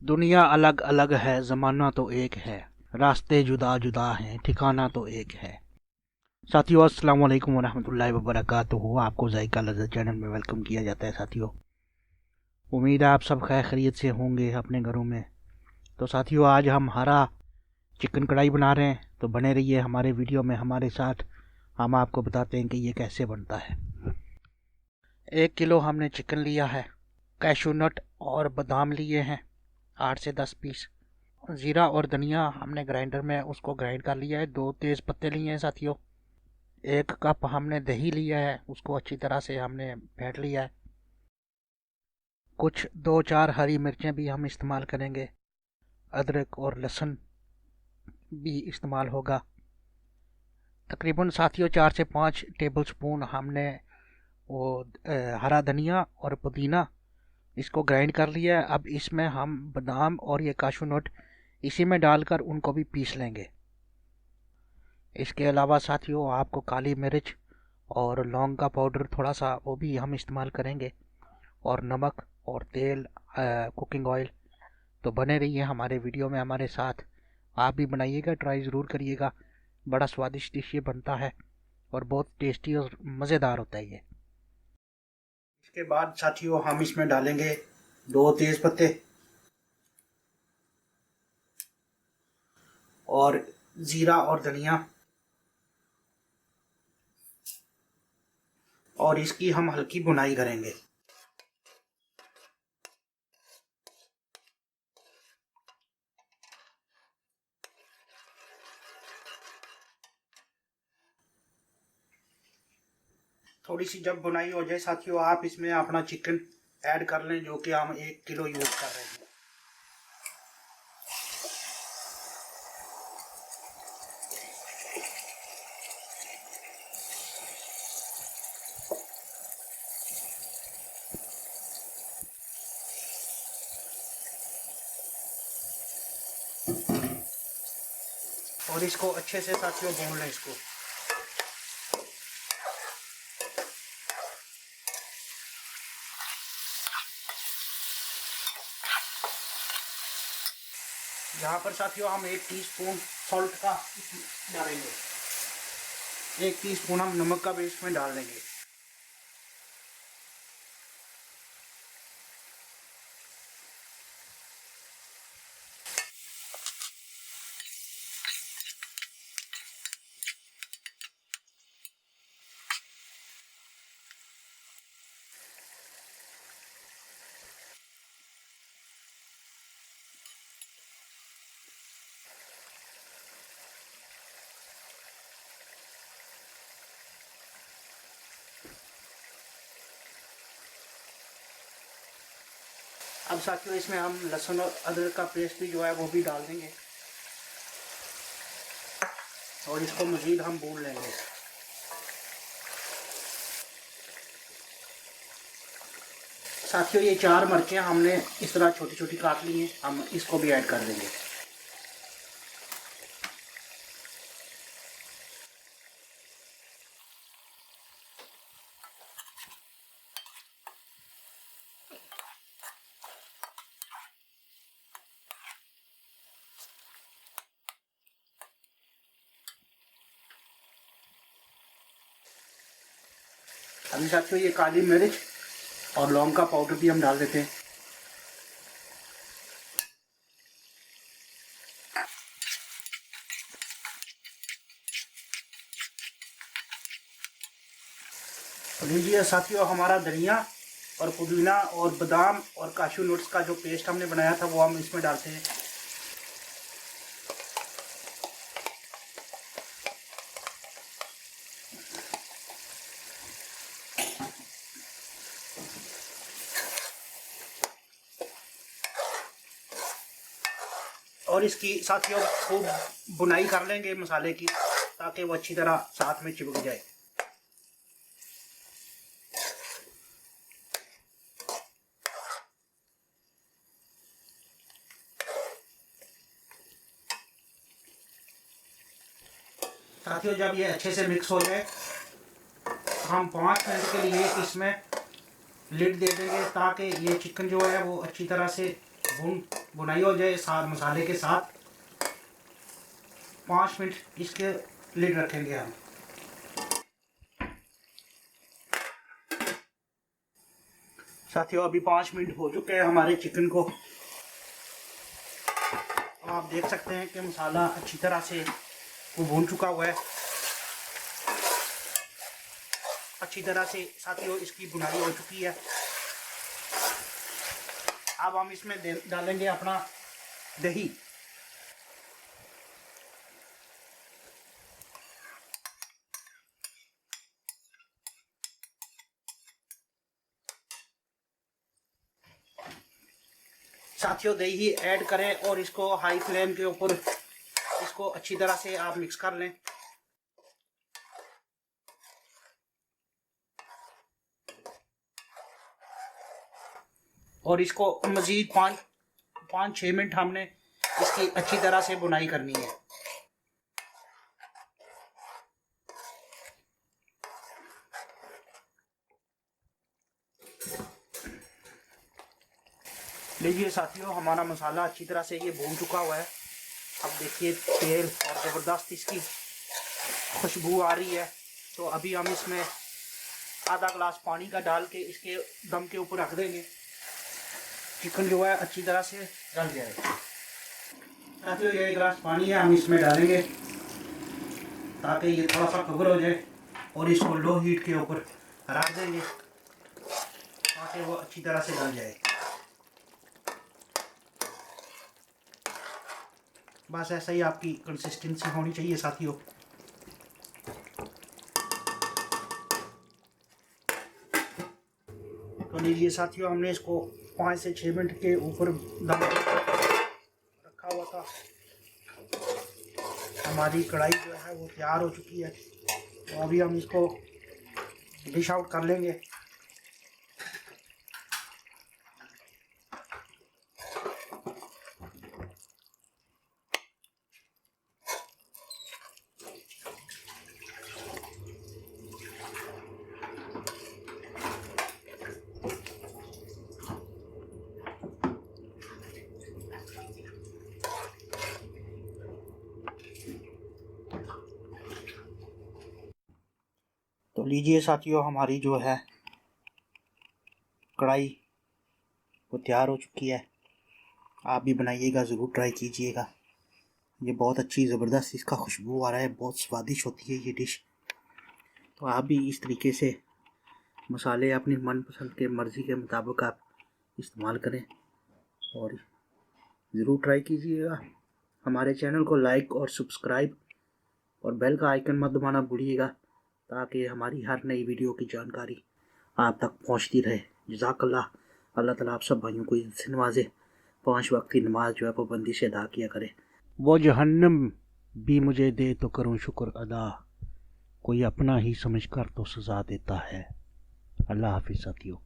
दुनिया अलग अलग है, ज़माना तो एक है, रास्ते जुदा जुदा हैं, ठिकाना तो एक है। साथियों, अस्सलाम वालेकुम वरहमतुल्लाहि वबरकातुहू। आपको जायका लज़्ज़त चैनल में वेलकम किया जाता है। साथियों, उम्मीद है आप सब खैर खैरियत से होंगे अपने घरों में। तो साथियों, आज हम हरा चिकन कढ़ाई बना रहे हैं, तो बने रहिए हमारे वीडियो में हमारे साथ। हम आपको बताते हैं कि ये कैसे बनता है। 1 किलो हमने चिकन लिया है, कैशू नट और बादाम लिए हैं 8 से 10 पीस। ज़ीरा और धनिया हमने ग्राइंडर में उसको ग्राइंड कर लिया है। 2 तेज़ पत्ते लिए हैं साथियों। 1 कप हमने दही लिया है, उसको अच्छी तरह से हमने फेंट लिया है। कुछ 2-4 हरी मिर्चें भी हम इस्तेमाल करेंगे। अदरक और लहसुन भी इस्तेमाल होगा। तकरीबन साथियों 4 से 5 टेबल स्पून हमने वो हरा धनिया और पुदीना इसको ग्राइंड कर लिया है। अब इसमें हम बादाम और ये काशू नट इसी में डालकर उनको भी पीस लेंगे। इसके अलावा साथियों आपको काली मिर्च और लौंग का पाउडर थोड़ा सा वो भी हम इस्तेमाल करेंगे, और नमक और तेल, कुकिंग ऑयल। तो बने रहिए हमारे वीडियो में हमारे साथ। आप भी बनाइएगा, ट्राई ज़रूर करिएगा। बड़ा स्वादिष्ट डिश ये बनता है और बहुत टेस्टी और मज़ेदार होता है ये। इसके बाद साथियों हम इसमें डालेंगे 2 तेज़ पत्ते और ज़ीरा और धनिया, और इसकी हम हल्की भुनाई करेंगे। थोड़ी सी जब भुनाई हो जाए साथियों, आप इसमें अपना चिकन ऐड कर लें, जो कि हम 1 किलो यूज़ कर रहे हैं। और इसको अच्छे से साथियों भून लें इसको। यहाँ पर साथियों हम 1 टीस्पून सॉल्ट का डालेंगे। 1 टीस्पून हम नमक का भी इसमें डाल देंगे। अब साथियों इसमें हम लहसुन और अदरक का पेस्ट भी जो है वो भी डाल देंगे, और इसको मज़ीद हम भून लेंगे। साथियों ये 4 मिर्चें हमने इस तरह छोटी छोटी काट ली हैं, हम इसको भी ऐड कर देंगे। अभी साथियों ये काली मिर्च और लौंग का पाउडर भी हम डाल देते हैं। तो लीजिए साथियों, हमारा धनिया और पुदीना और बादाम और काशू नट्स का जो पेस्ट हमने बनाया था वो हम इसमें डालते हैं। और इसकी साथियों खूब बुनाई कर लेंगे मसाले की, ताकि वो अच्छी तरह साथ में चिपक जाए। साथियों जब ये अच्छे से मिक्स हो जाए, हम 5 मिनट के लिए इसमें लिड दे देंगे, ताकि ये चिकन जो है वो अच्छी तरह से भुनाई हो जाए साथ मसाले के साथ 5 मिनट इसके लिड रखेंगे हम। साथियों अभी 5 मिनट हो चुके हैं हमारे चिकन को। आप देख सकते हैं कि मसाला अच्छी तरह से वो भून चुका हुआ है अच्छी तरह से। साथियों इसकी भुनाई हो चुकी है। अब हम इसमें डालेंगे अपना दही। साथियों दही ऐड करें और इसको हाई फ्लेम के ऊपर इसको अच्छी तरह से आप मिक्स कर लें। और इसको मज़ीद 5-6 मिनट हमने इसकी अच्छी तरह से भुनाई करनी है। लीजिए साथियों हमारा मसाला अच्छी तरह से ये भून चुका हुआ है। अब देखिए तेल और ज़बरदस्त इसकी खुशबू आ रही है। तो अभी हम इसमें आधा गिलास पानी का डाल के इसके दम के ऊपर रख देंगे। चिकन जो है अच्छी तरह से गल जाएगा। साथियों ये 1 गिलास पानी है हम इसमें डालेंगे ताकि ये थोड़ा सा कवर हो जाए और इसको लो हीट के ऊपर रख देंगे ताकि वो अच्छी तरह से गल जाए। बस ऐसा ही आपकी कंसिस्टेंसी होनी चाहिए साथियों। तो लीजिए साथियों हमने इसको 5 से 6 मिनट के ऊपर दम रखा हुआ था। हमारी कढ़ाई जो है वो तैयार हो चुकी है। तो अभी हम इसको डिश आउट कर लेंगे। तो लीजिए साथियों हमारी जो है कढ़ाई वो तैयार हो चुकी है। आप भी बनाइएगा, ज़रूर ट्राई कीजिएगा। ये बहुत अच्छी ज़बरदस्त इसका खुशबू आ रहा है, बहुत स्वादिष्ट होती है ये डिश। तो आप भी इस तरीके से मसाले अपनी मनपसंद के मर्ज़ी के मुताबिक आप इस्तेमाल करें और ज़रूर ट्राई कीजिएगा। हमारे चैनल को लाइक और सब्सक्राइब और बेल का आइकन मत दबाना भूलिएगा ताकि हमारी हर नई वीडियो की जानकारी आप तक पहुंचती रहे। जज़ाकल्लाह। अल्लाह ताला आप सब भाइयों को इज्जत से नवाजे। 5 वक्त की नमाज जो है पाबंदी से अदा किया करे। वो जहन्नम भी मुझे दे तो करूं शुक्र अदा, कोई अपना ही समझकर तो सज़ा देता है। अल्लाह हाफिज़ साथियों।